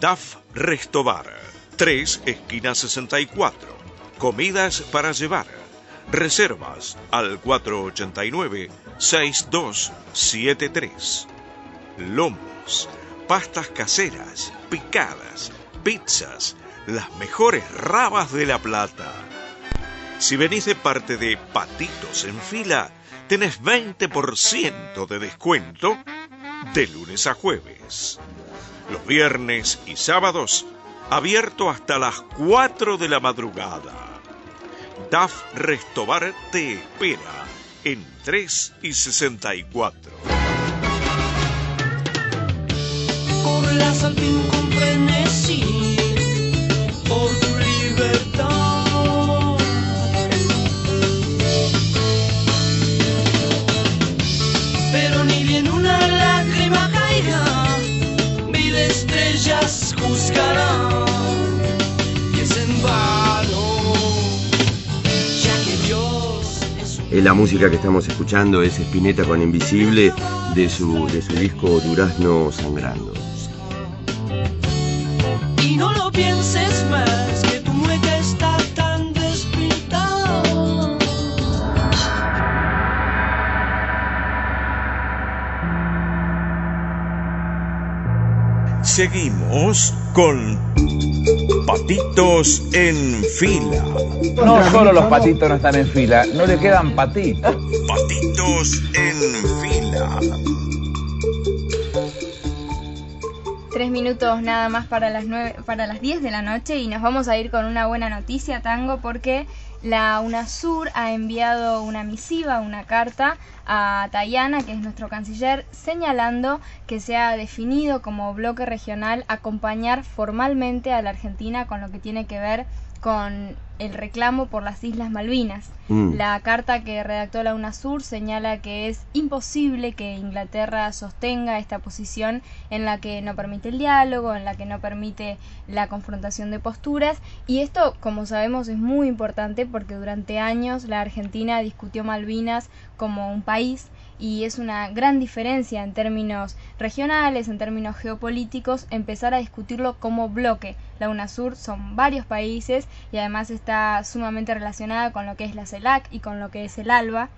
S3: DAF Restobar, 3 esquina 64. Comidas para llevar. Reservas al 489-6273. Lomos, pastas caseras, picadas, pizzas, las mejores rabas de La Plata. Si venís de parte de Patitos en Fila, tenés 20% de descuento de lunes a jueves. Los viernes y sábados, abierto hasta las 4 de la madrugada. DAF Restobar te espera en 3 y 64.
S13: Correlas al fin con frenesí por tu libertad. Pero ni bien una lágrima caiga, mil estrellas juzgarán y es en vano, ya que Dios es un...
S2: La música que estamos escuchando es Spinetta con Invisible de su disco Durazno Sangrando.
S13: Y no lo pienses más, que tu mueca está tan despintada.
S3: Seguimos con Patitos en Fila.
S15: No solo los patitos no están en fila, no le quedan patitos.
S3: Patitos en Fila.
S4: 3 minutos nada más para las 10 de la noche y nos vamos a ir con una buena noticia, Tango, porque la UNASUR ha enviado una misiva, una carta a Tayana, que es nuestro canciller, señalando que se ha definido como bloque regional acompañar formalmente a la Argentina con lo que tiene que ver con el reclamo por las Islas Malvinas. La carta que redactó la UNASUR señala que es imposible que Inglaterra sostenga esta posición en la que no permite el diálogo, en la que no permite la confrontación de posturas, y esto, como sabemos, es muy importante porque durante años la Argentina discutió Malvinas como un país, y es una gran diferencia en términos regionales, en términos geopolíticos, empezar a discutirlo como bloque. La UNASUR son varios países y además está sumamente relacionada con lo que es la CELAC y con lo que es el ALBA.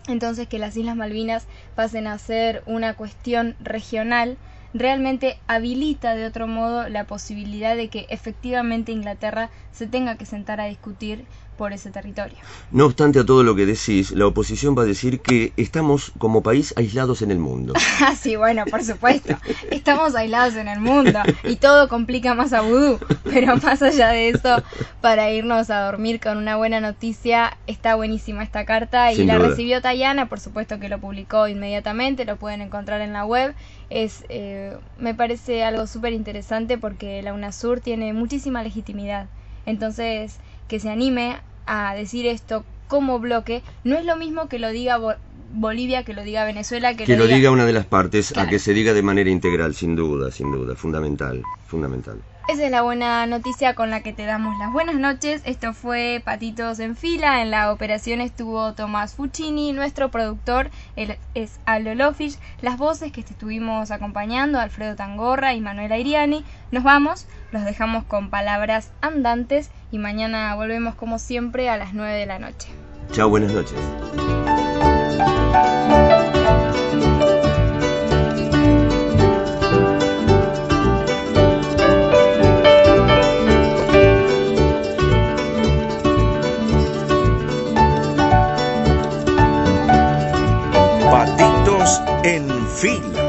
S4: Entonces, que las Islas Malvinas pasen a ser una cuestión regional realmente habilita de otro modo la posibilidad de que efectivamente Inglaterra se tenga que sentar a discutir por ese territorio.
S2: No obstante a todo lo que decís, la oposición va a decir que estamos como país aislados en el mundo.
S4: Ah, sí, bueno, por supuesto. Estamos aislados en el mundo y todo complica más a vudú. Pero más allá de eso, para irnos a dormir con una buena noticia, está buenísima esta carta y
S2: Sin
S4: la
S2: duda.
S4: recibió Tayana, por supuesto que lo publicó inmediatamente, lo pueden encontrar en la web. Me parece algo súper interesante porque la UNASUR tiene muchísima legitimidad. Entonces, que se anime a decir esto como bloque, no es lo mismo que lo diga Bolivia, que lo diga Venezuela,
S2: Que lo diga una de las partes,
S4: Claro.
S2: a que se diga de manera integral, sin duda, fundamental.
S4: Esa es la buena noticia con la que te damos las buenas noches. Esto fue Patitos en Fila. En la operación estuvo Tomás Fuccini, nuestro productor él es Aldo Lofish. Las voces que te estuvimos acompañando, Alfredo Tangorra y Manuela Iriani. Nos vamos, los dejamos con palabras andantes y mañana volvemos como siempre a las 9 de la noche.
S2: Chao, buenas noches.
S3: Patitos en Fila.